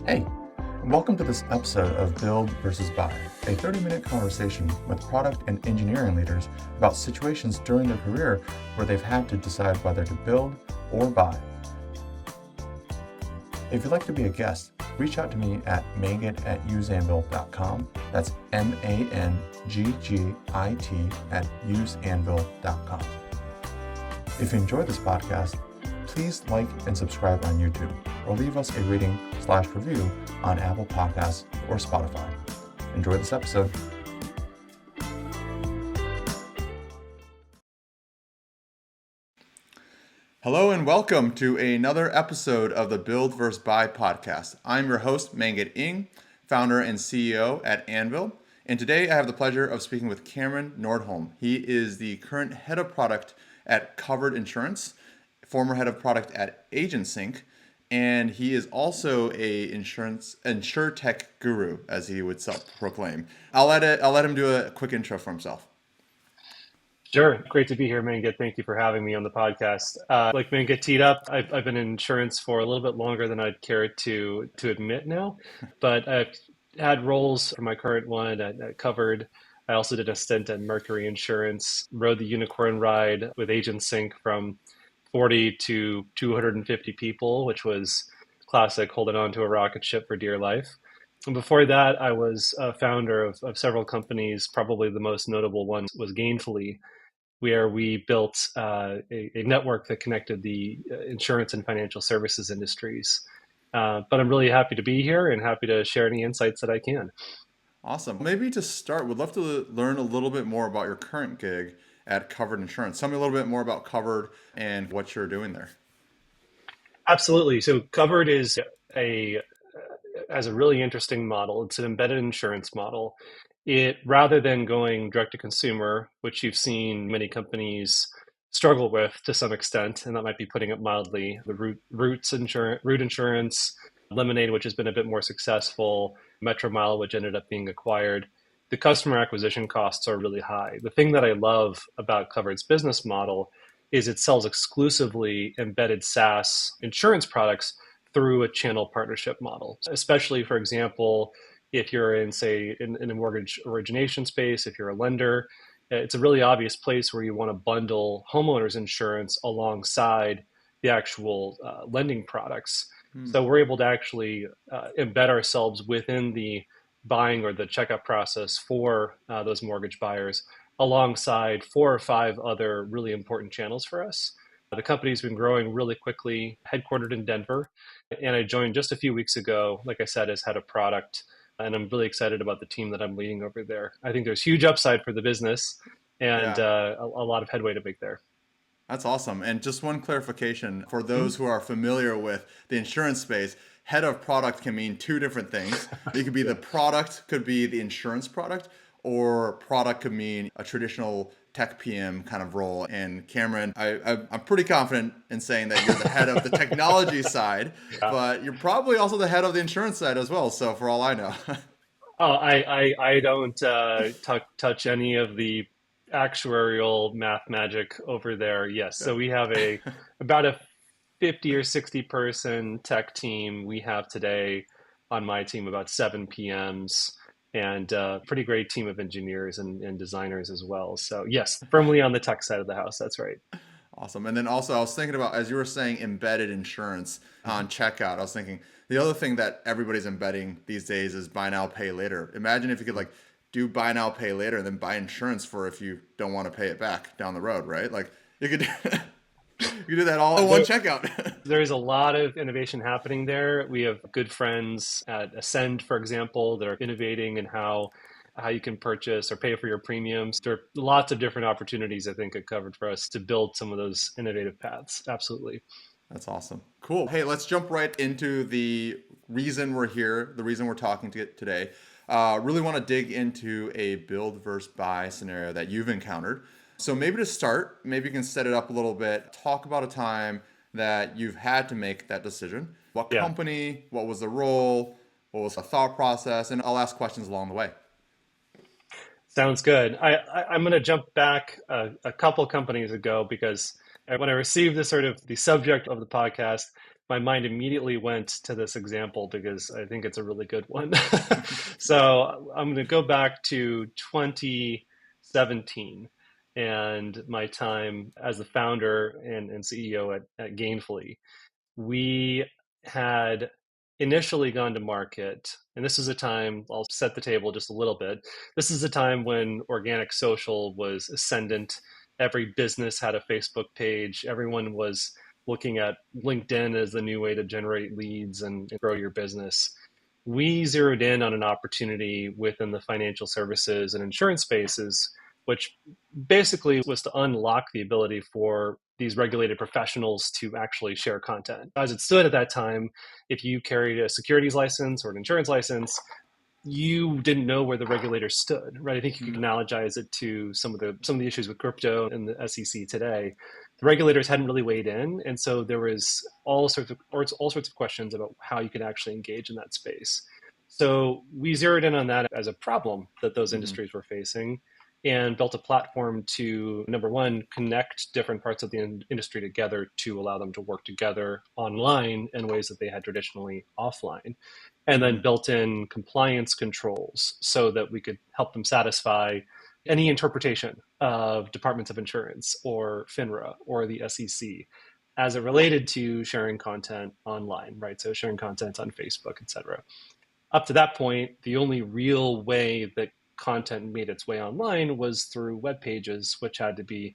Hey, and welcome to this episode of Build versus Buy, a 30-minute conversation with product and engineering leaders about situations during their career where they've had to decide whether to build or buy. If you'd like to be a guest, reach out to me at mangit@useanvil.com. That's MANGGIT@useanvil.com. If you enjoyed this podcast, please like and subscribe on YouTube or leave us a rating/review on Apple Podcasts or Spotify. Enjoy this episode. Hello and welcome to another episode of the Build vs. Buy podcast. I'm your host, Mangit Ng, founder and CEO at Anvil. And today I have the pleasure of speaking with Cameron Nordholm. He is the current head of product at Covered Insurance, former head of product at AgentSync, and he is also a insurtech guru, as he would self-proclaim. I'll let him do a quick intro for himself. Sure. Great to be here, Mangit. Thank you for having me on the podcast. Like Mangit teed up, I've been in insurance for a little bit longer than I'd care to admit now, but I've had roles for my current one at Covered. I also did a stint at Mercury Insurance, rode the unicorn ride with AgentSync from 40 to 250 people, which was classic holding on to a rocket ship for dear life. And before that, I was a founder of several companies. Probably the most notable one was Gainfully, where we built a network that connected the insurance and financial services industries. But I'm really happy to be here and happy to share any insights that I can. Awesome. Maybe to start, would love to learn a little bit more about your current gig at Covered Insurance. Tell me a little bit more about Covered and what you're doing there. Absolutely. So Covered has a really interesting model. It's an embedded insurance model. It, rather than going direct to consumer, which you've seen many companies struggle with to some extent, and that might be putting it mildly, the Root Insurance, Lemonade, which has been a bit more successful, Metromile, which ended up being acquired. The customer acquisition costs are really high. The thing that I love about Covered's business model is it sells exclusively embedded SaaS insurance products through a channel partnership model, especially, for example, if you're in, say, in a mortgage origination space, if you're a lender, it's a really obvious place where you want to bundle homeowners insurance alongside the actual lending products. So we're able to actually embed ourselves within the buying or the checkup process for those mortgage buyers alongside 4 or 5 other really important channels for us. The company's been growing really quickly, headquartered in Denver, and I joined just a few weeks ago, like I said, as head of product, and I'm really excited about the team that I'm leading over there. I think there's huge upside for the business and a lot of headway to make there. That's awesome. And just one clarification for those who are familiar with the insurance space, head of product can mean 2 different things. It could be the product, could be the insurance product, or product could mean a traditional tech PM kind of role. And Cameron, I'm pretty confident in saying that you're the head of the technology side, but you're probably also the head of the insurance side as well. So for all I know. Oh, I don't touch any of the actuarial math magic over there. Yes. So we have about a 50 or 60 person tech team we have today. On my team, about 7 PMs and a pretty great team of engineers and designers as well. So yes, firmly on the tech side of the house. That's right. Awesome. And then also I was thinking about, as you were saying, embedded insurance on checkout, I was thinking the other thing that everybody's embedding these days is buy now, pay later. Imagine if you could like do buy now, pay later and then buy insurance for if you don't want to pay it back down the road, right? Like you could you do that all in one checkout. There's a lot of innovation happening there. We have good friends at Ascend, for example, that are innovating in how you can purchase or pay for your premiums. There are lots of different opportunities, I think, are covered for us to build some of those innovative paths. Absolutely. That's awesome. Cool. Hey, let's jump right into the reason we're here, the reason we're talking today. Really want to dig into a build versus buy scenario that you've encountered. So maybe to start, maybe you can set it up a little bit, talk about a time that you've had to make that decision. What company, what was the role, what was the thought process, and I'll ask questions along the way. Sounds good. I'm going to jump back a couple companies ago because when I received the subject of the podcast, my mind immediately went to this example because I think it's a really good one. So I'm going to go back to 2017 and my time as the founder and CEO at Gainfully. We had initially gone to market, and this is a time, I'll set the table just a little bit. This is a time when organic social was ascendant. Every business had a Facebook page. Everyone was looking at LinkedIn as the new way to generate leads and grow your business. We zeroed in on an opportunity within the financial services and insurance spaces, which basically was to unlock the ability for these regulated professionals to actually share content. As it stood at that time, if you carried a securities license or an insurance license, you didn't know where the regulators stood, right? I think you could analogize it to some of the issues with crypto and the SEC today. The regulators hadn't really weighed in, and so there was all sorts of questions about how you could actually engage in that space. So we zeroed in on that as a problem that those Mm-hmm. industries were facing, and built a platform to, number one, connect different parts of the industry together to allow them to work together online in ways that they had traditionally offline, and then Mm-hmm. built in compliance controls so that we could help them satisfy any interpretation of departments of insurance or FINRA or the SEC as it related to sharing content online, right? So sharing content on Facebook, et cetera. Up to that point, the only real way that content made its way online was through web pages, which had to be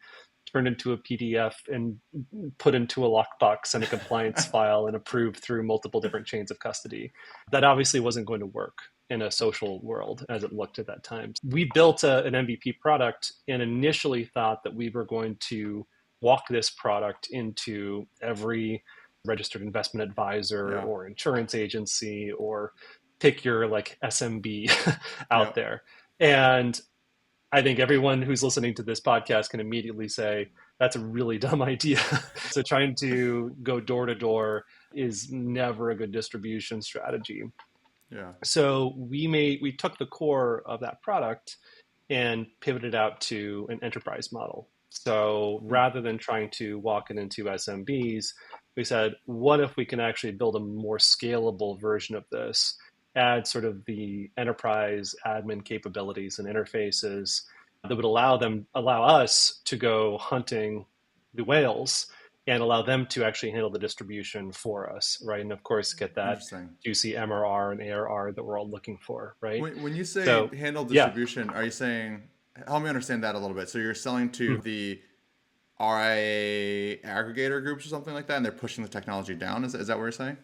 turned into a PDF and put into a lockbox and a compliance file and approved through multiple different chains of custody. That obviously wasn't going to work in a social world as it looked at that time. We built an MVP product and initially thought that we were going to walk this product into every registered investment advisor Yeah. or insurance agency or pick your like SMB Yeah. out there. And I think everyone who's listening to this podcast can immediately say that's a really dumb idea. So trying to go door to door is never a good distribution strategy. Yeah. So we took the core of that product and pivoted out to an enterprise model. So rather than trying to walk it into SMBs, we said, what if we can actually build a more scalable version of this, add sort of the enterprise admin capabilities and interfaces that would allow us to go hunting the whales and allow them to actually handle the distribution for us, right? And of course, get that Interesting. juicy MRR and ARR that we're all looking for, right? When you say So, handle yeah. distribution, are you saying, help me understand that a little bit. So you're selling to the RIA aggregator groups or something like that, and they're pushing the technology down? Is that what you're saying?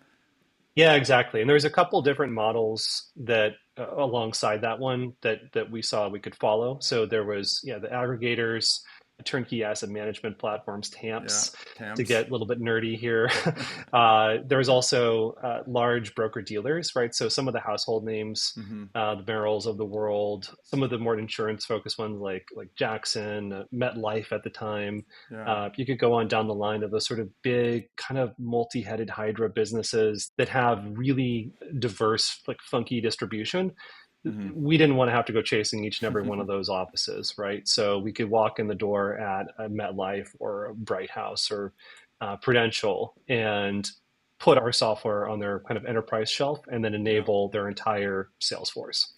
Yeah, exactly. And there's a couple different models that alongside that one that we saw we could follow. So there was, yeah, the aggregators, turnkey asset management platforms, Yeah. TAMPs, to TAMPs. get a little bit nerdy here. There's also large broker dealers, right? So some of the household names, Mm-hmm. the Merrills of the world, some of the more insurance focused ones like Jackson, MetLife at the time. Yeah. You could go on down the line of those sort of big, kind of multi-headed Hydra businesses that have really diverse, like funky distribution. Mm-hmm. We didn't want to have to go chasing each and every one of those offices, right? So we could walk in the door at a MetLife or a Bright House or Prudential and put our software on their kind of enterprise shelf and then Yeah. enable their entire sales force.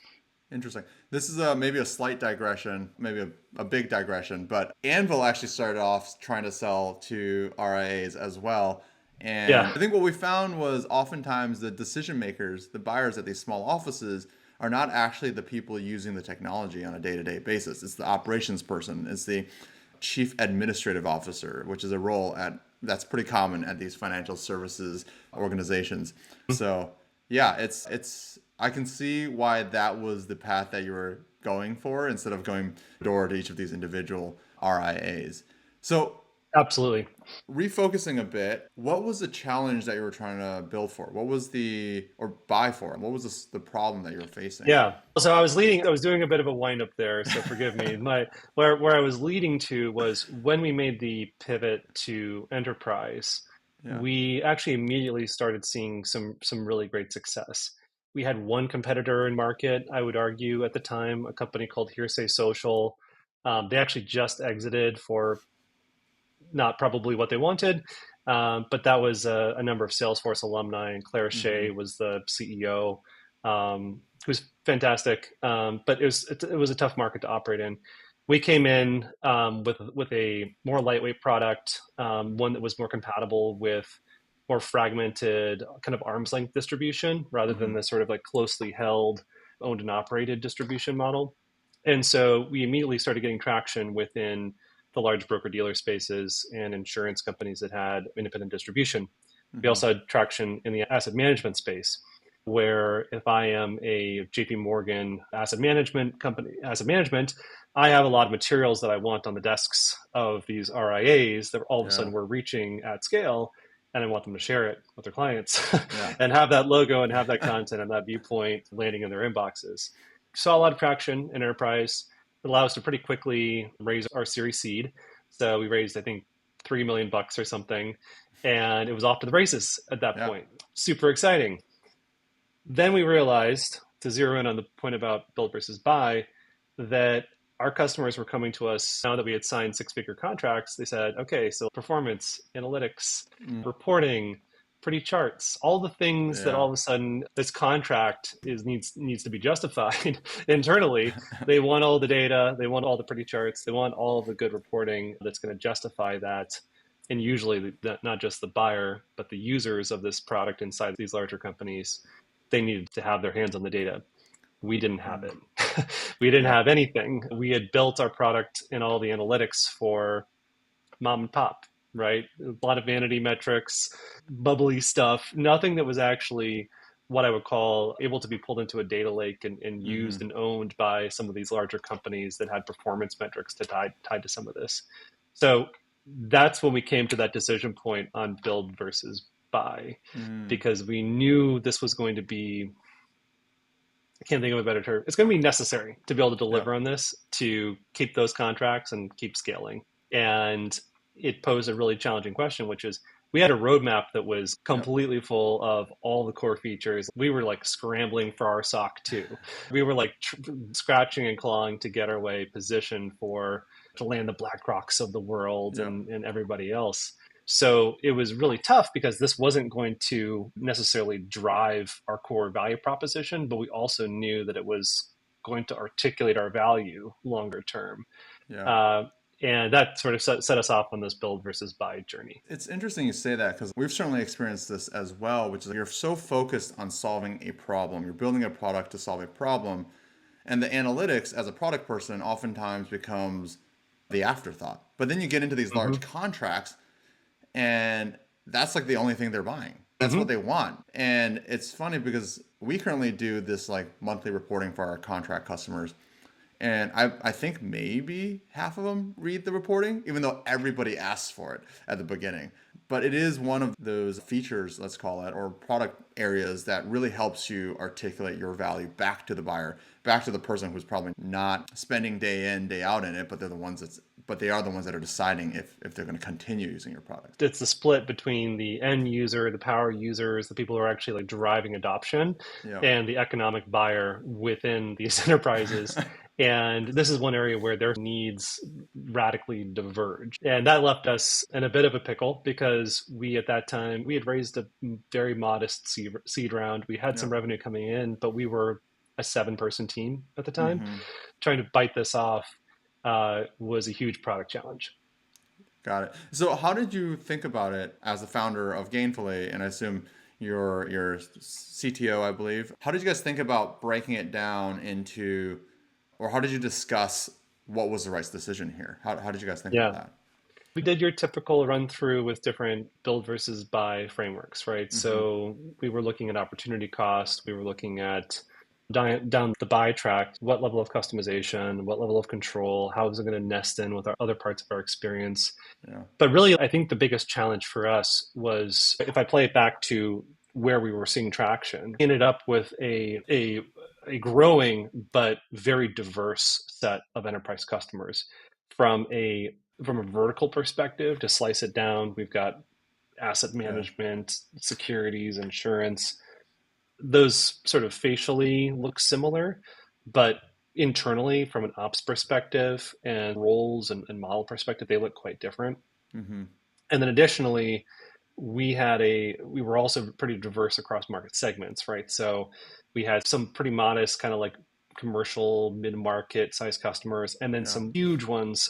Interesting. This is maybe a slight digression, maybe a big digression, but Anvil actually started off trying to sell to RIAs as well. And Yeah, I think what we found was oftentimes the decision makers, the buyers at these small offices, are not actually the people using the technology on a day to day basis. It's the operations person, it's the chief administrative officer, which is a role that's pretty common at these financial services organizations. So yeah, it's I can see why that was the path that you were going for instead of going door to each of these individual RIAs. So absolutely. refocusing a bit, what was the challenge that you were trying to build for? What was or buy for? What was the problem that you were facing? Yeah. So I was doing a bit of a wind up there, so forgive me. Where I was leading to was when we made the pivot to enterprise, Yeah. we actually immediately started seeing some really great success. We had one competitor in market, I would argue at the time, a company called Hearsay Social. They actually just exited for not probably what they wanted. But that was a number of Salesforce alumni, and Claire Mm-hmm. Shea was the CEO, who's fantastic. But it was a tough market to operate in. We came in with a more lightweight product, one that was more compatible with more fragmented kind of arm's length distribution rather than Mm-hmm. the sort of like closely held, owned and operated distribution model. And so we immediately started getting traction within the large broker dealer spaces and insurance companies that had independent distribution. We Mm-hmm. also had traction in the asset management space, where if I am a JP Morgan asset management, I have a lot of materials that I want on the desks of these RIAs that all of a Yeah. sudden we're reaching at scale, and I want them to share it with their clients Yeah. and have that logo and have that content and that viewpoint landing in their inboxes. Saw a lot of traction in enterprise. It allowed us to pretty quickly raise our Series seed. So we raised, I think, $3 million or something, and it was off to the races at that Yeah. point. Super exciting. Then we realized, to zero in on the point about build versus buy, that our customers were coming to us now that we had signed six-figure contracts. They said, okay, so performance, analytics, Mm. reporting, pretty charts, all the things that Yeah. all of a sudden this contract needs to be justified internally. They want all the data, they want all the pretty charts, they want all the good reporting that's going to justify that. And usually, not just the buyer, but the users of this product inside these larger companies, they needed to have their hands on the data. We didn't have Mm. it. We didn't Yeah. have anything. We had built our product and all the analytics for mom and pop, right? A lot of vanity metrics, bubbly stuff, nothing that was actually what I would call able to be pulled into a data lake and Mm-hmm. used and owned by some of these larger companies that had performance metrics tied to some of this. So that's when we came to that decision point on build versus buy, Mm. because we knew this was going to be, I can't think of a better term. It's going to be necessary to be able to Yeah. deliver on this to keep those contracts and keep scaling. And it posed a really challenging question, which is we had a roadmap that was Yeah. completely full of all the core features. We were like scrambling for our SOC 2. We were like scratching and clawing to get our way positioned for to land the BlackRocks of the world Yeah. and everybody else. So it was really tough because this wasn't going to necessarily drive our core value proposition, but we also knew that it was going to articulate our value longer term. Yeah. Uh, and that sort of set us off on this build versus buy journey. It's interesting you say that because we've certainly experienced this as well, which is like you're so focused on solving a problem. You're building a product to solve a problem. And the analytics as a product person oftentimes becomes the afterthought. But then you get into these large Mm-hmm. contracts and that's like the only thing they're buying. That's what Mm-hmm. they want. And it's funny because we currently do this like monthly reporting for our contract customers. And I think maybe half of them read the reporting, even though everybody asks for it at the beginning. But it is one of those features, let's call it, or product areas that really helps you articulate your value back to the buyer, back to the person who's probably not spending day in, day out in it, but they are the ones that are deciding if they're going to continue using your product. It's the split between the end user, the power users, the people who are actually like driving adoption, Yeah. and the economic buyer within these enterprises. And this is one area where their needs radically diverge. And that left us in a bit of a pickle because we, at that time, we had raised a very modest seed round. We had Yeah. some revenue coming in, but we were a 7-person team at the time. Mm-hmm. Trying to bite this off was a huge product challenge. Got it. So, how did you think about it as the founder of Gainfully, and I assume your CTO, I believe? How did you guys think about breaking it down into, or how did you discuss what was the right decision here? How did you guys think about Yeah. that? We did your typical run through with different build versus buy frameworks, right? Mm-hmm. So we were looking at opportunity cost, we were looking at down the buy track, what level of customization, what level of control, how is it going to nest in with our other parts of our experience. Yeah. But really, I think the biggest challenge for us was if I play it back to where we were seeing traction, we ended up with a growing but very diverse set of enterprise customers from a vertical perspective. To slice it down, we've got asset Yeah. management, securities, insurance. Those sort of facially look similar, but internally, from an ops perspective and roles and model perspective, they look quite different. Mm-hmm. And then additionally, we were also pretty diverse across market segments, right? So we had some pretty modest kind of like commercial mid-market size customers, and then Yeah. some huge ones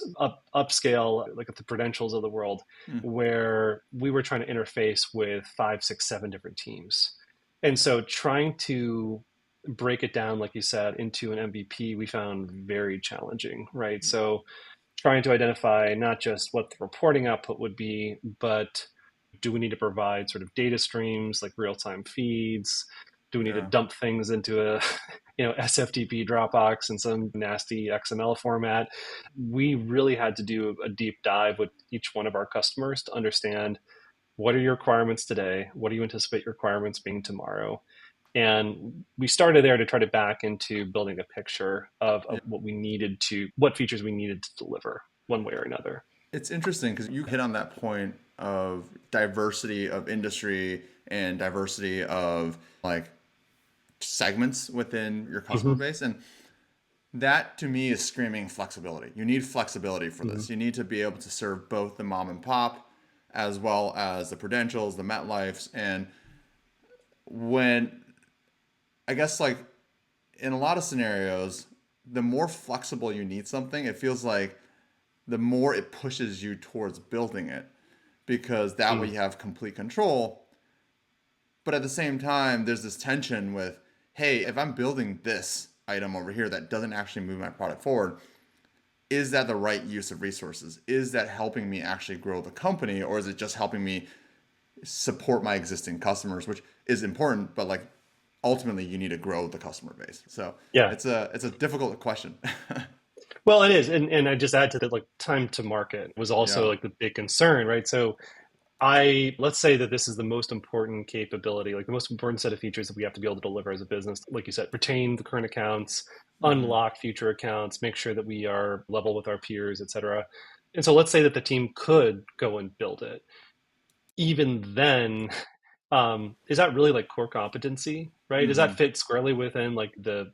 upscale, like at the Prudentials of the world, Mm. where we were trying to interface with five, six, seven different teams. And so trying to break it down, like you said, into an MVP, we found very challenging, right? So trying to identify not just what the reporting output would be, but do we need to provide sort of data streams like real-time feeds? Do we need to Yeah. dump things into a SFTP Dropbox in some nasty XML format? We really had to do a deep dive with each one of our customers to understand what are your requirements today? What do you anticipate your requirements being tomorrow? And we started there to try to back into building a picture of Yeah. what features we needed to deliver one way or another. It's interesting because you hit on that point of diversity of industry and diversity of like segments within your customer Mm-hmm. base. And that to me is screaming flexibility. You need flexibility for Mm-hmm. this. You need to be able to serve both the mom and pop as well as the Prudentials, the MetLifes. And when I guess like in a lot of scenarios, the more flexible you need something, it feels like the more it pushes you towards building it because that way Mm. you have complete control. But at the same time, there's this tension with, hey, if I'm building this item over here that doesn't actually move my product forward, is that the right use of resources? Is that helping me actually grow the company, or is it just helping me support my existing customers, which is important, but like ultimately you need to grow the customer base. So Yeah. it's a difficult question. Well, it is. And I just add to that, like time to market was also Yeah. like the big concern, right? So let's say that this is the most important capability, like the most important set of features that we have to be able to deliver as a business. Like you said, retain the current accounts, Mm-hmm. unlock future accounts, make sure that we are level with our peers, et cetera. And so let's say that the team could go and build it. Even then, is that really like core competency, right? Does Mm-hmm. that fit squarely within like the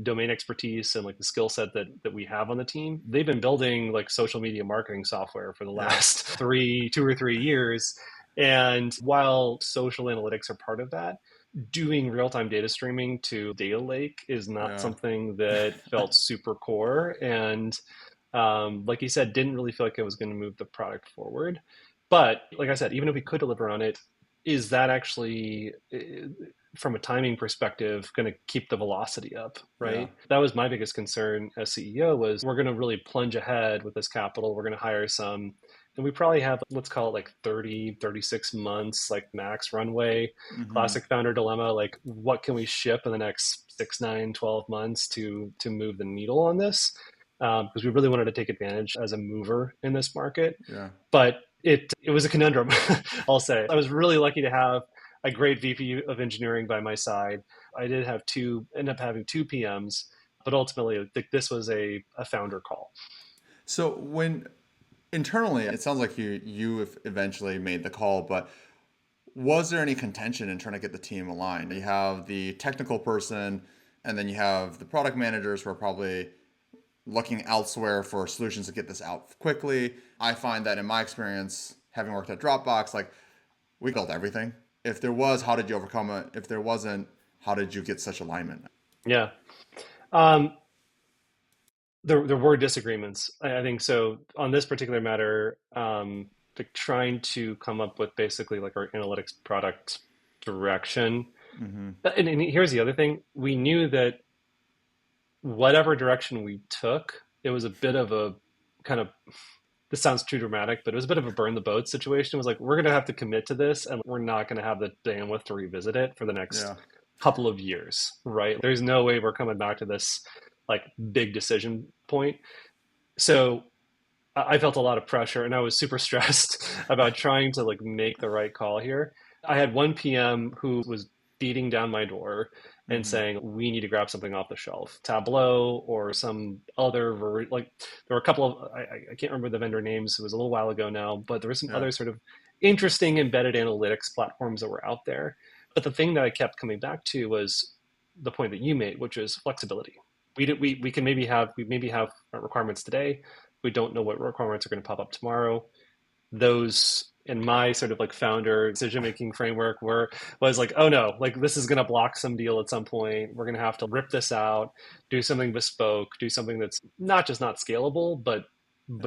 domain expertise and like the skill set that we have on the team? They've been building like social media marketing software for the Yeah. last 2 or 3 years. And while social analytics are part of that, doing real-time data streaming to data lake is not Yeah. something that felt super core. And like you said, didn't really feel like it was going to move the product forward. But like I said, even if we could deliver on it, is that actually, from a timing perspective, going to keep the velocity up, Yeah. right? That was my biggest concern as CEO was we're going to really plunge ahead with this capital. We're going to hire some, and we probably have, let's call it like 30, 36 months, like max runway, Mm-hmm. classic founder dilemma. Like what can we ship in the next 6, 9, 12 months to move the needle on this? Because we really wanted to take advantage as a mover in this market. Yeah. But it was a conundrum, I'll say. I was really lucky to have a great VP of engineering by my side. I did have end up having two PMs, but ultimately, I think this was a founder call. So when internally, it sounds like you eventually made the call, but was there any contention in trying to get the team aligned? You have the technical person, and then you have the product managers who are probably looking elsewhere for solutions to get this out quickly. I find that in my experience, having worked at Dropbox, like we built everything. If there was, how did you overcome it? If there wasn't, how did you get such alignment? Yeah. Um, there were disagreements. I think so on this particular matter. Like trying to come up with basically like our analytics product direction. Mm-hmm. And here's the other thing: we knew that whatever direction we took, it was a bit of a kind of, this sounds too dramatic, but it was a bit of a burn the boat situation. It was like, we're going to have to commit to this and we're not going to have the bandwidth to revisit it for the next Yeah. couple of years, right? There's no way we're coming back to this like big decision point. So I felt a lot of pressure and I was super stressed about trying to like make the right call here. I had one PM who was beating down my door and Mm-hmm. saying, we need to grab something off the shelf, Tableau or some other, like there were a couple of, I can't remember the vendor names. It was a little while ago now, but there were some Yeah. other sort of interesting embedded analytics platforms that were out there. But the thing that I kept coming back to was the point that you made, which is flexibility. We can maybe have requirements today. We don't know what requirements are going to pop up tomorrow. Those in my sort of like founder decision-making framework was like, oh no, like this is going to block some deal at some point. We're going to have to rip this out, do something bespoke, do something that's not just not scalable, Yeah.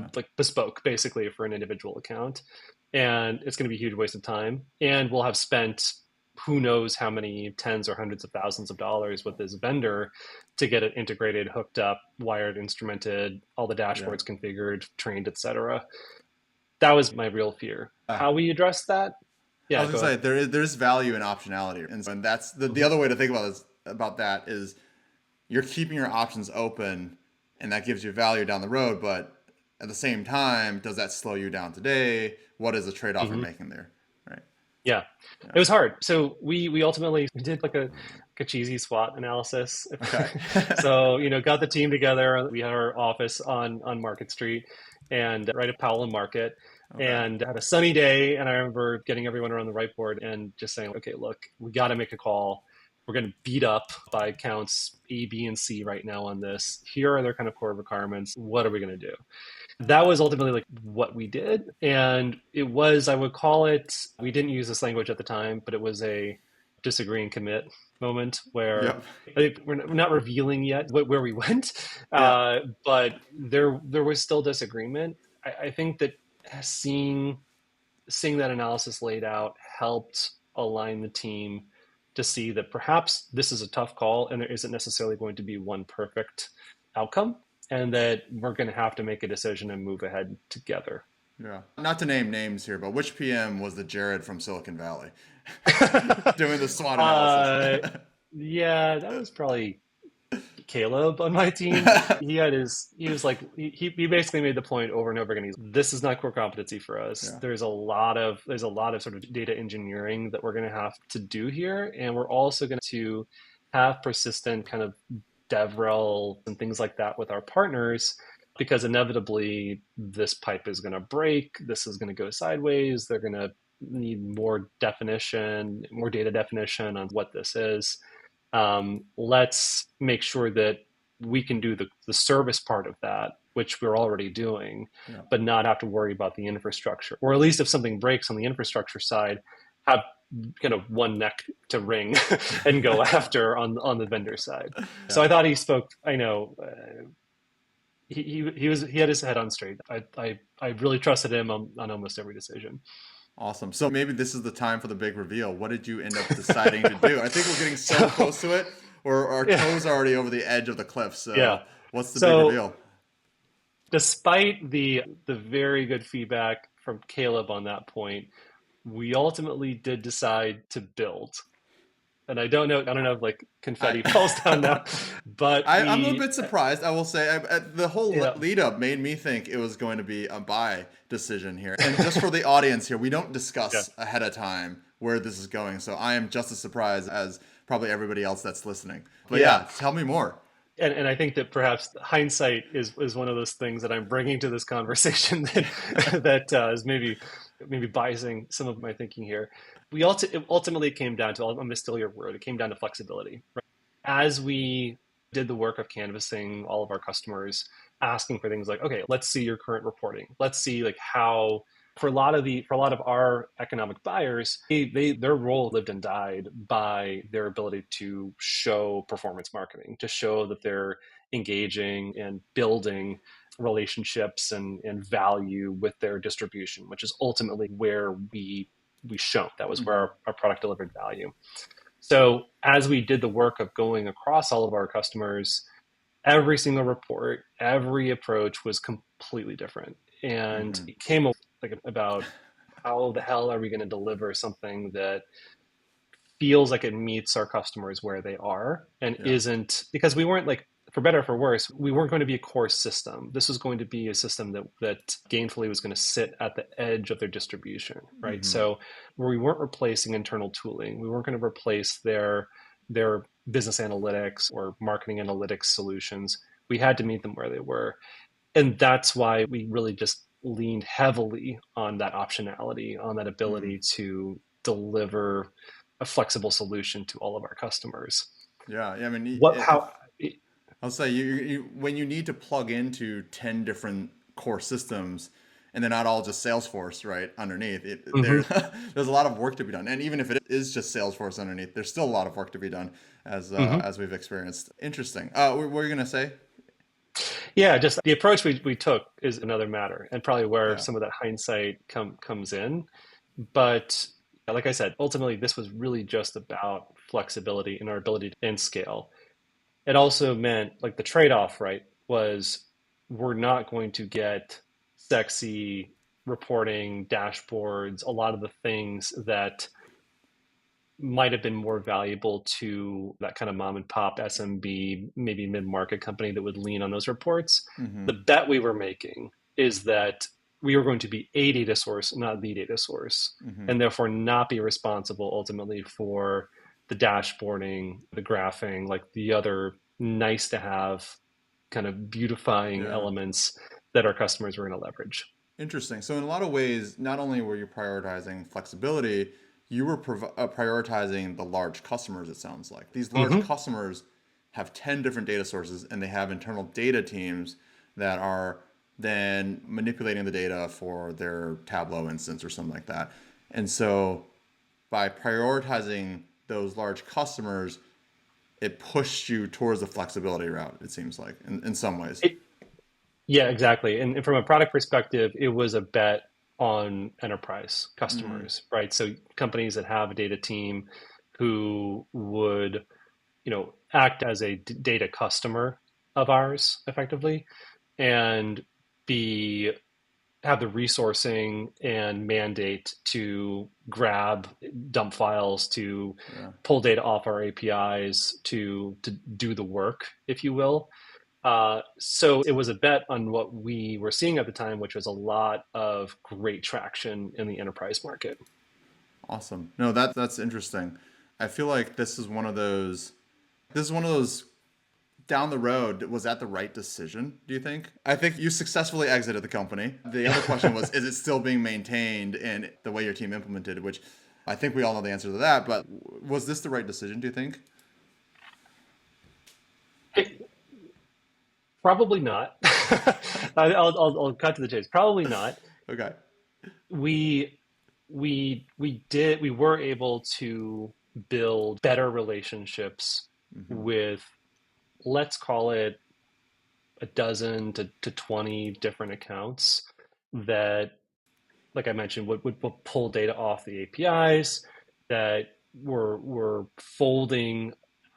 but like bespoke basically for an individual account. And it's going to be a huge waste of time. And we'll have spent who knows how many tens or hundreds of thousands of dollars with this vendor to get it integrated, hooked up, wired, instrumented, all the Yeah. dashboards configured, trained, etc. That was my real fear. Uh, How we address that? I Yeah, was go gonna ahead. say there's value in optionality, and that's the Hmm. other way to think about that is you're keeping your options open, and that gives you value down the road. But at the same time, does that slow you down today? What is the trade-off you're Hmm. making there? Right. Yeah, it Yeah. was hard. So we ultimately we did like a cheesy SWOT analysis. Okay. So got the team together. We had our office on Market Street, and right at Powell and Market, Okay. and had a sunny day. And I remember getting everyone around the whiteboard and just saying, okay, look, we got to make a call. We're going to beat up by counts A, B, and C right now on this. Here are their kind of core requirements. What are we going to do? That was ultimately like what we did. And it was, I would call it, we didn't use this language at the time, but it was a disagree and commit moment where Yep. I think we're not revealing yet where we went, Yeah. but there was still disagreement. I think that seeing seeing that analysis laid out helped align the team to see that perhaps this is a tough call and there isn't necessarily going to be one perfect outcome, and that we're going to have to make a decision and move ahead together. Yeah. Not to name names here, but which PM was the Jared from Silicon Valley doing the SWOT analysis? uh, yeah, that was probably Caleb on my team. He was like he basically made the point over and over again. This is not core competency for us. Yeah. There's a lot of sort of data engineering that we're going to have to do here, and we're also going to have persistent kind of DevRel and things like that with our partners, because inevitably this pipe is going to break. This is going to go sideways. They're going to need more definition, more data definition on what this is. Let's make sure that we can do the service part of that, which we're already doing, Yeah. but not have to worry about the infrastructure. Or at least if something breaks on the infrastructure side, have kind of one neck to wring and go after on the vendor side. So Yeah. I thought he spoke. I know he had his head on straight. I really trusted him on almost every decision. Awesome. So maybe this is the time for the big reveal. What did you end up deciding to do? I think we're getting so So close to it, or our yeah, toes are already over the edge of the cliff. yeah. So what's the big So reveal? despite the very good feedback from Caleb on that point, we ultimately did decide to build. And I don't know if like confetti falls down I now, but I'm a little we bit surprised. I will say the whole yeah, lead up made me think it was going to be a buy decision here. And just for the audience here, we don't yeah, discuss ahead of time where this is going. So I am just as surprised as probably everybody else that's listening. But yeah. yeah, tell me more. And I think that perhaps hindsight is one of those things that I'm bringing to this conversation that is maybe biasing some of my thinking here. It ultimately came down to, I'm going to steal your word, it came down to flexibility. Right? As we did the work of canvassing all of our customers, asking for things like, okay, let's see your current reporting. Let's see like how for a lot of our economic buyers, their role lived and died by their ability to show performance marketing, to show that they're engaging and building relationships and value with their distribution, which is ultimately where we shone. That was where Hmm. our product delivered value. So as we did the work of going across all of our customers, every single report, every approach was completely different. And Hmm. it came like about how the hell are we going to deliver something that feels like it meets our customers where they are and Yeah. isn't, because we weren't like, for better or for worse, we weren't going to be a core system. This was going to be a system that Gainfully was going to sit at the edge of their distribution, right? Hmm. So where we weren't replacing internal tooling, we weren't going to replace their business analytics or marketing analytics solutions. We had to meet them where they were. And that's why we really just leaned heavily on that optionality, on that Hmm. ability to deliver a flexible solution to all of our customers. Yeah. Yeah. I mean, What, how, I'll say when you need to plug into 10 different core systems, and they're not all just Salesforce, right? Underneath Hmm. there's a lot of work to be done, and even if it is just Salesforce underneath, there's still a lot of work to be done, Hmm. as we've experienced. Interesting. What were you gonna say? Yeah, just the approach we took is another matter, and probably where Yeah. some of that hindsight comes in. But like I said, ultimately, this was really just about flexibility and our ability to and scale. It also meant like the trade-off, right, was we're not going to get sexy reporting dashboards, a lot of the things that might have been more valuable to that kind of mom and pop SMB, maybe mid-market company that would lean on those reports. Mm-hmm. The bet we were making is that we were going to be a data source, not the data source, Mm-hmm. and therefore not be responsible ultimately for the dashboarding, the graphing, like the other nice to have kind of beautifying Yeah. elements that our customers were going to leverage. Interesting. So in a lot of ways, not only were you prioritizing flexibility, you were prioritizing the large customers. It sounds like these large Hmm. customers have 10 different data sources, and they have internal data teams that are then manipulating the data for their Tableau instance or something like that. And so by prioritizing those large customers, it pushed you towards the flexibility route, it seems like, in some ways. Yeah, exactly. And from a product perspective, it was a bet on enterprise Mm-hmm. customers, right? So companies that have a data team who would, act as a data customer of ours effectively and be have the resourcing and mandate to grab dump files, to Yeah. pull data off our APIs, to do the work, if you will. So it was a bet on what we were seeing at the time, which was a lot of great traction in the enterprise market. Awesome. No, that's interesting. I feel like this is one of those. This is one of those down the road. Was that the right decision? Do you think? I think you successfully exited the company. The other question was, is it still being maintained in the way your team implemented? Which I think we all know the answer to that. But was this the right decision? Do you think? Probably not. I'll cut to the chase. Probably not. Okay. We we were able to build better relationships Mm-hmm. with, let's call it, a dozen to 20 different accounts that, like I mentioned, would pull data off the APIs, that were folding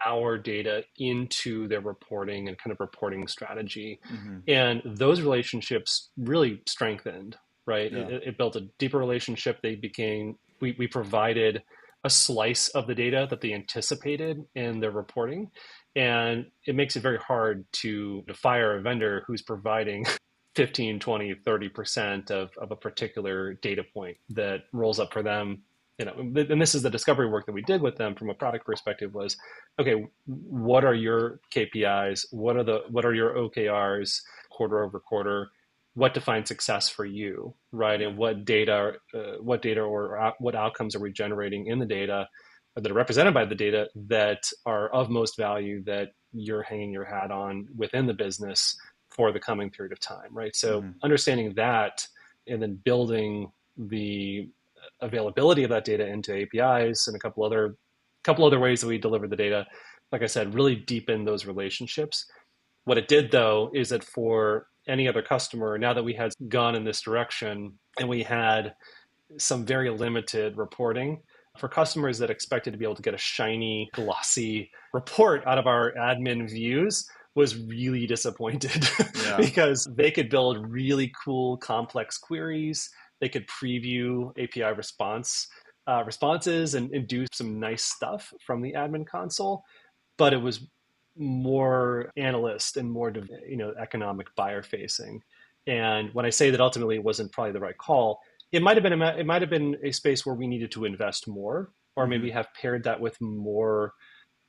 our data into their reporting and kind of reporting strategy. Mm-hmm. And those relationships really strengthened, right? Yeah. It built a deeper relationship. We provided a slice of the data that they anticipated in their reporting. And it makes it very hard to fire a vendor who's providing 15, 20, 30% of a particular data point that rolls up for them. And this is the discovery work that we did with them from a product perspective was, okay, what are your KPIs? What are your OKRs quarter over quarter? What defines success for you, right? Yeah. And what data or what outcomes are we generating in the data that are represented by the data that are of most value that you're hanging your hat on within the business for the coming period of time, right? So Mm-hmm. understanding that and then building the availability of that data into APIs and a couple other ways that we deliver the data, like I said, really deepen those relationships. What it did though is that for any other customer, now that we had gone in this direction and we had some very limited reporting, for customers that expected to be able to get a shiny, glossy report out of our admin views was really disappointed Yeah. because they could build really cool, complex queries. They could preview API responses and do some nice stuff from the admin console, but it was more analyst and more economic buyer facing. And when I say that ultimately it wasn't probably the right call, it might have been a space where we needed to invest more, or Mm-hmm. maybe have paired that with more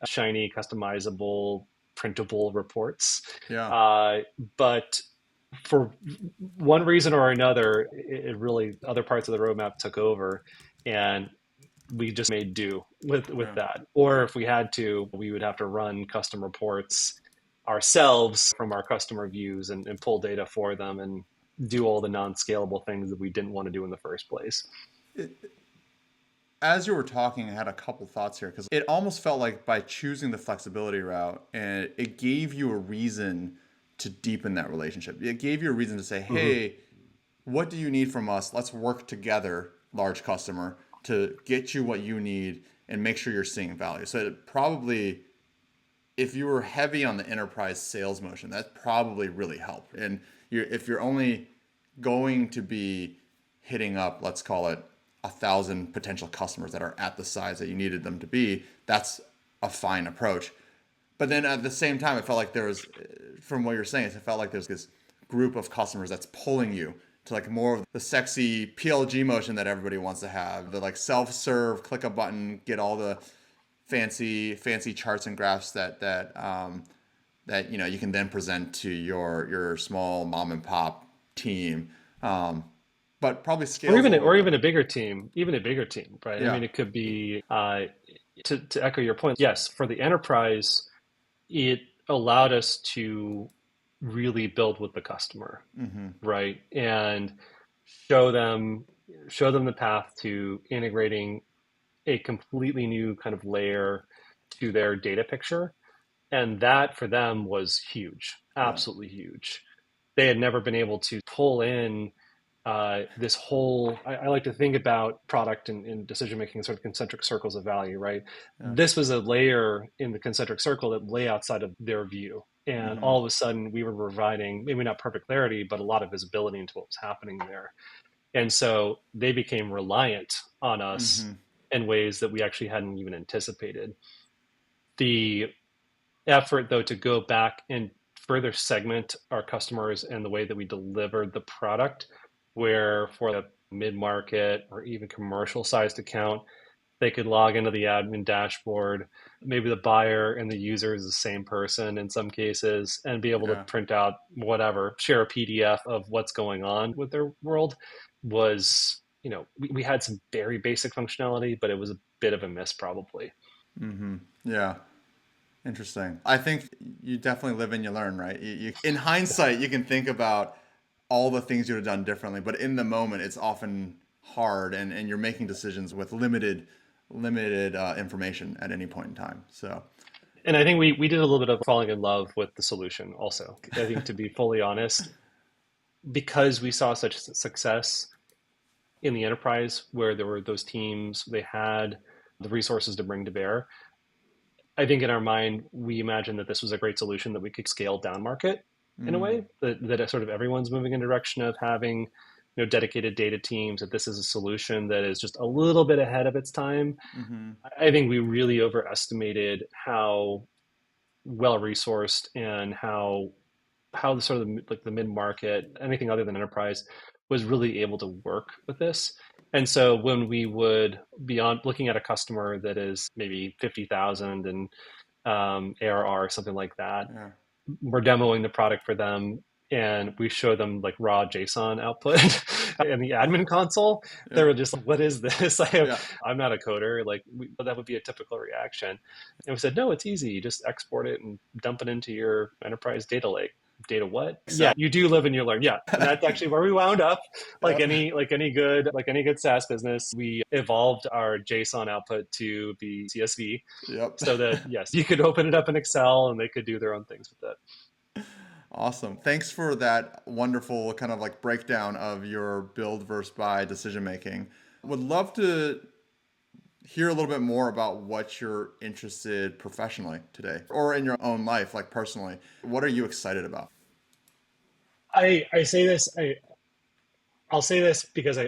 shiny, customizable, printable reports. Yeah. Uh, but for one reason or another, it really other parts of the roadmap took over, and we just made do with Yeah. that. Or if we had to, we would have to run custom reports ourselves from our customer views and pull data for them. And do all the non-scalable things that we didn't want to do in the first place. As you were talking, I had a couple thoughts here because it almost felt like by choosing the flexibility route, and it gave you a reason to deepen that relationship. It gave you a reason to say, Mm-hmm. hey, what do you need from us? Let's work together, large customer, to get you what you need and make sure you're seeing value. So it probably, if you were heavy on the enterprise sales motion, that probably really helped. And if you're only going to be hitting up, let's call it 1,000 potential customers that are at the size that you needed them to be, that's a fine approach. But then at the same time, it felt like there was, from what you're saying, it felt like there's this group of customers that's pulling you to like more of the sexy PLG motion that everybody wants to have, the like self-serve, click a button, get all the fancy charts and graphs that you can then present to your small mom and pop team, but probably Or scales a even little or bit even better. a bigger team, right? I Yeah, mean, it could be to echo your point. Yes, for the enterprise, it allowed us to really build with the customer, right? And show them show them the path to integrating a completely new kind of layer to their data picture. And that for them was huge, yeah, absolutely huge. They had never been able to pull in this whole, I like to think about product and decision making in sort of concentric circles of value, right? yeah. This was a layer in the concentric circle that lay outside of their view. And all of a sudden, we were providing maybe not perfect clarity, but a lot of visibility into what was happening there. And so they became reliant on us in ways that we actually hadn't even anticipated. The effort, though, to go back and further segment our customers and the way that we delivered the product, where for the mid market or even commercial sized account, they could log into the admin dashboard. Maybe the buyer and the user is the same person in some cases, and be able to Yeah. print out whatever, share a PDF of what's going on with their world was, we had some very basic functionality, but it was a bit of a miss probably. Yeah. Interesting. I think you definitely live and you learn, right? In hindsight, you can think about all the things you would have done differently, but in the moment, it's often hard, and you're making decisions with limited information at any point in time. So, And I think we did a little bit of falling in love with the solution also. I think to be fully honest, because we saw such success in the enterprise where there were those teams, they had the resources to bring to bear. I think in our mind, we imagined that this was a great solution that we could scale down market in a way that sort of everyone's moving in the direction of having dedicated data teams, that this is a solution that is just a little bit ahead of its time. I think we really overestimated how well resourced and how the sort of like the mid market, anything other than enterprise, was really able to work with this. And so when we would be on looking at a customer that is maybe 50,000 and ARR, something like that, yeah, we're demoing the product for them and we show them like raw JSON output in the admin console. They yeah, were just like, what is this? yeah, I'm not a coder. Like that would be a typical reaction. And we said, no, it's easy. You just export it and dump it into your enterprise data lake. Data what? Yeah, Excel. you do live and you learn. Yeah, and that's actually where we wound up. Yep, Like any good SaaS business, we evolved our JSON output to be CSV, yep. so that yes, you could open it up in Excel and they could do their own things with it. Awesome. Thanks for that wonderful kind of like breakdown of your build versus buy decision making. Would love to hear a little bit more about what you're interested professionally today or in your own life, like personally. What are you excited about? I say this. I'll say this because I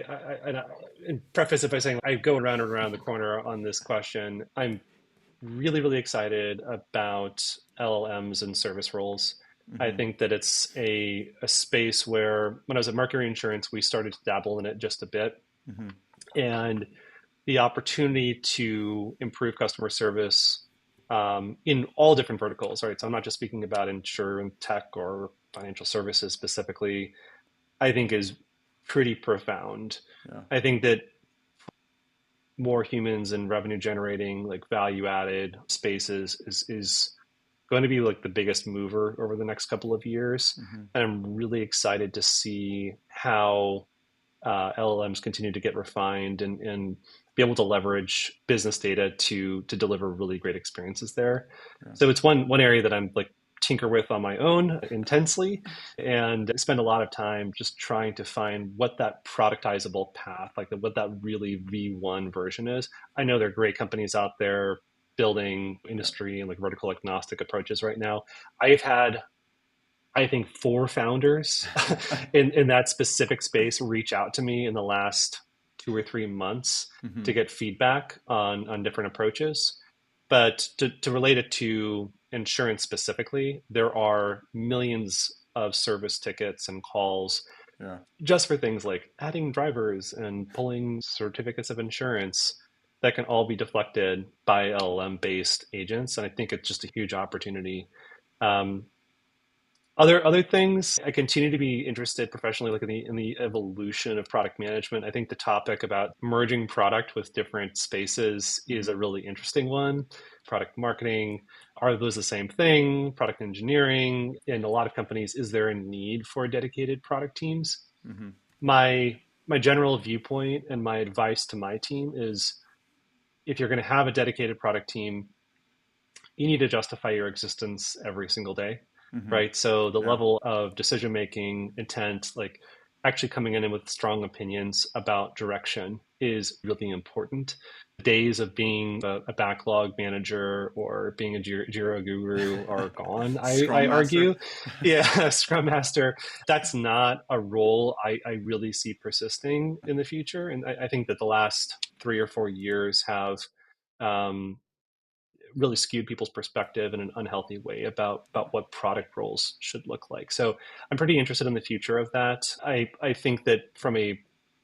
and preface it by saying I go around and around the corner on this question. I'm really excited about LLMs and service roles. I think that it's a space where when I was at Mercury Insurance, we started to dabble in it just a bit, and the opportunity to improve customer service in all different verticals. Right, so I'm not just speaking about insurance, tech, or financial services specifically. I think is pretty profound. Yeah. I think that more humans and revenue generating, like value added spaces is going to be like the biggest mover over the next couple of years. Hmm. And I'm really excited to see how LLMs continue to get refined and be able to leverage business data to deliver really great experiences there. Yeah. So it's one area that I'm like tinker with on my own intensely and spend a lot of time just trying to find what that productizable path, like what that really V1 version is. I know there are great companies out there building Yeah. industry and like vertical agnostic approaches right now. I've had I think four founders in that specific space reach out to me in the last 2 or 3 months Hmm. to get feedback on different approaches. But to relate it to insurance specifically, there are millions of service tickets and calls Yeah. just for things like adding drivers and pulling certificates of insurance that can all be deflected by LLM based agents. And I think it's just a huge opportunity. Um, other things, I continue to be interested professionally, like in the evolution of product management. I think the topic about merging product with different spaces is a Hmm. really interesting one. Product marketing, are those the same thing? Product engineering, in a lot of companies, is there a need for dedicated product teams? Hmm. My general viewpoint and my advice to my team is if you're going to have a dedicated product team, you need to justify your existence every single day, Hmm. right? So the Yeah. level of decision making, intent, like actually coming in with strong opinions about direction is really important. Days of being a backlog manager or being a Jira guru are gone, I Scrum Master. argue. Yeah, Scrum Master, that's not a role I really see persisting in the future. And I think that the last 3 or 4 years have um, really skewed people's perspective in an unhealthy way about what product roles should look like. So I'm pretty interested in the future of that. I think that from a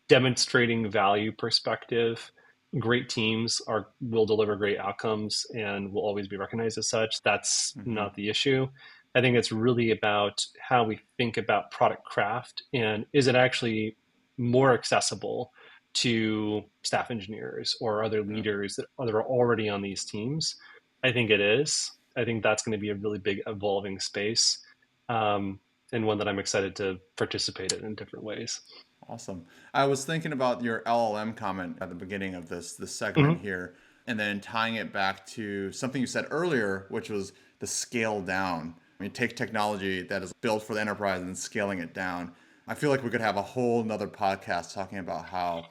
demonstrating value perspective, great teams are will deliver great outcomes and will always be recognized as such. That's Hmm. not the issue. I think it's really about how we think about product craft and is it actually more accessible to staff engineers or other Yeah. leaders that are already on these teams. I think it is. I think that's going to be a really big evolving space, um, and one that I'm excited to participate in different ways. Awesome. I was thinking about your LLM comment at the beginning of this segment Mm-hmm. here, and then tying it back to something you said earlier, which was the scale down. I mean, take technology that is built for the enterprise and scaling it down. I feel like we could have a whole nother podcast talking about how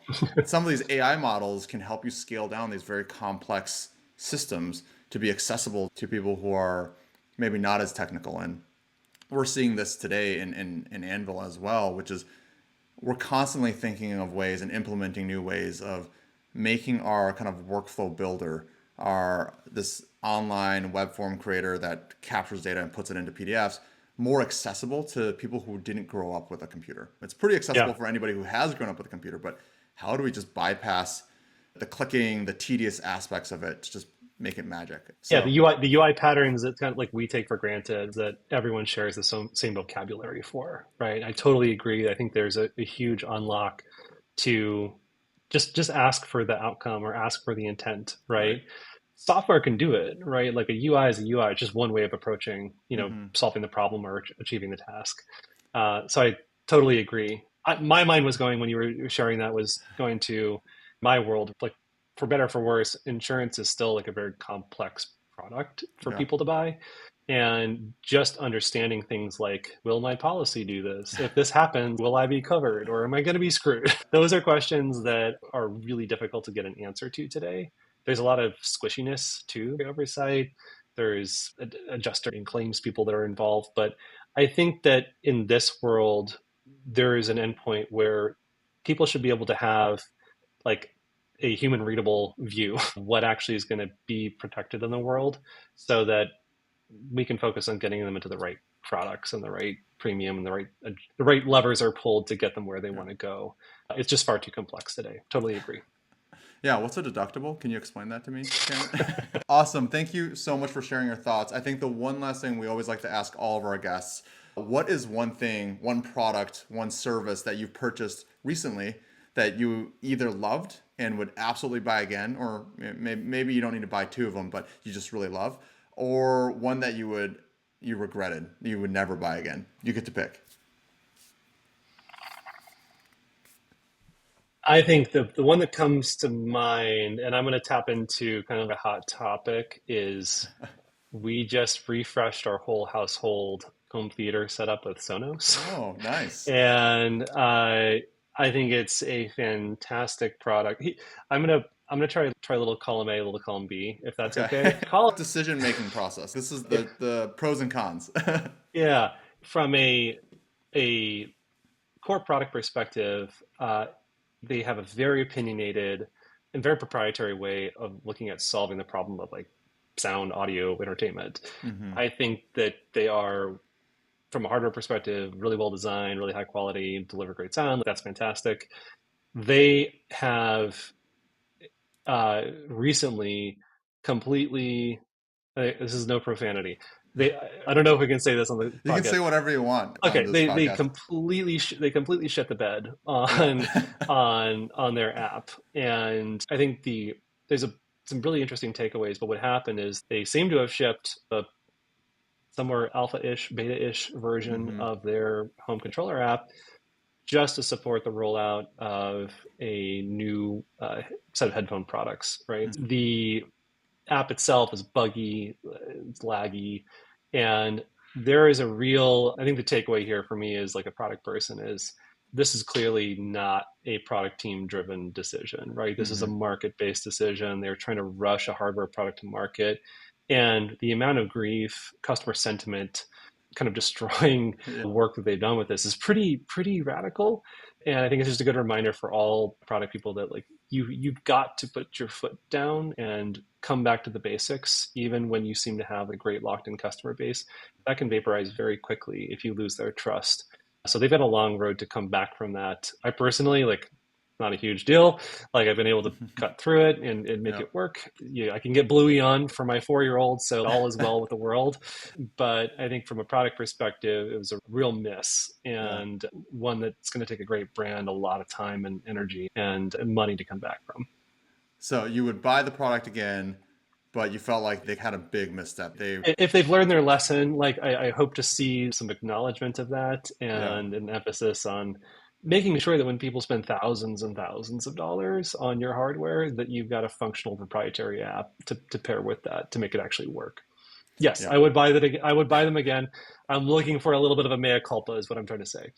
some of these AI models can help you scale down these very complex systems to be accessible to people who are maybe not as technical. And we're seeing this today in Anvil as well, which is we're constantly thinking of ways and implementing new ways of making our kind of workflow builder, our this online web form creator that captures data and puts it into PDFs, more accessible to people who didn't grow up with a computer. It's pretty Yeah, accessible for anybody who has grown up with a computer, but how do we just bypass the clicking, the tedious aspects of it to just make it magic? yeah. So The UI patterns that kind of like we take for granted that everyone shares the same vocabulary for, right? I totally agree. I think there's a huge unlock to just ask for the outcome or ask for the intent, right. right? Software can do it, right? Like a UI is a UI, it's just one way of approaching, Hmm. solving the problem or achieving the task. So I totally agree. My mind was going when you were sharing that was going to my world, like for better or for worse, insurance is still like a very complex product for Yeah. people to buy. And just understanding things like, will my policy do this? If this happens, will I be covered or am I going to be screwed? Those are questions that are really difficult to get an answer to today. There's a lot of squishiness to the oversight. There's adjuster and claims people that are involved. But I think that in this world, there is an endpoint where people should be able to have like a human readable view of what actually is going to be protected in the world so that we can focus on getting them into the right products and the right premium and the right levers are pulled to get them where they Yeah. want to go. It's just far too complex today. Totally agree. Yeah, what's a deductible? Can you explain that to me, Cameron? Awesome. Thank you so much for sharing your thoughts. I think the one last thing we always like to ask all of our guests, what is one thing, one product, one service that you've purchased recently that you either loved and would absolutely buy again, or maybe you don't need to buy two of them, but you just really love? or one that you regretted, you would never buy again? You get to pick. I think the one that comes to mind, and I'm going to tap into kind of a hot topic, is we just refreshed our whole household home theater setup with Sonos. Oh, nice. And I think it's a fantastic product. I'm gonna try a little column A, a little column B, if that's Okay. okay. Column, Decision-making process. This is yeah, the pros and cons. yeah. From a core product perspective, they have a very opinionated and very proprietary way of looking at solving the problem of like sound, audio, entertainment. Hmm. I think that they are, from a hardware perspective, really well designed, really high quality, deliver great sound. That's fantastic. They have recently completely, this is no profanity. I don't know if we can say this on the You can podcast. say whatever you want on Okay, this podcast. they completely shit the bed Yeah. on their app, and I think there's some really interesting takeaways. But what happened is they seem to have shipped a somewhere alpha-ish, beta-ish version Hmm. of their home controller app just to support the rollout of a new set of headphone products. Right, the app itself is buggy, it's laggy, and there is a real, I think the takeaway here for me is like a product person is this is clearly not a product team driven decision, right? This is a Hmm. market based decision. They're trying to rush a hardware product to market. And the amount of grief, customer sentiment, kind of destroying Yeah. the work that they've done with this is pretty radical. And I think it's just a good reminder for all product people that like you've got to put your foot down and come back to the basics, even when you seem to have a great locked in customer base. That can vaporize very quickly if you lose their trust. So they've got a long road to come back from that. I personally like not a huge deal. Like I've been able to cut through it and make Yeah. it work. Yeah, I can get Bluey on for my 4-year-old, so all is well with the world. But I think from a product perspective, it was a real miss Yeah. and one that's going to take a great brand a lot of time and energy and money to come back from. So you would buy the product again, but you felt like they had a big misstep. If they've learned their lesson, like I hope to see some acknowledgement of that Yeah. and an emphasis on making sure that when people spend thousands and thousands of dollars on your hardware, that you've got a functional proprietary app to pair with that to make it actually work. Yes, Yeah. I would buy that. I would buy them again. I'm looking for a little bit of a mea culpa, is what I'm trying to say.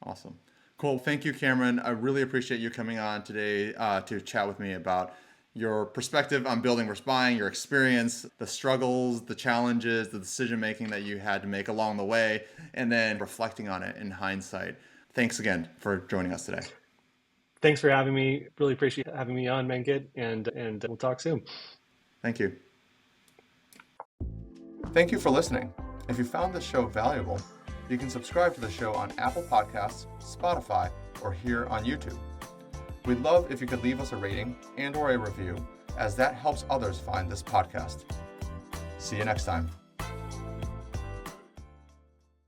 Awesome. Cool. Thank you, Cameron. I really appreciate you coming on today to chat with me about your perspective on building versus buying, your experience, the struggles, the challenges, the decision making that you had to make along the way, and then reflecting on it in hindsight. Thanks again for joining us today. Thanks for having me. Really appreciate having me on, Mengit, and we'll talk soon. Thank you. Thank you for listening. If you found this show valuable, you can subscribe to the show on Apple Podcasts, Spotify, or here on YouTube. We'd love if you could leave us a rating and/or a review, as that helps others find this podcast. See you next time.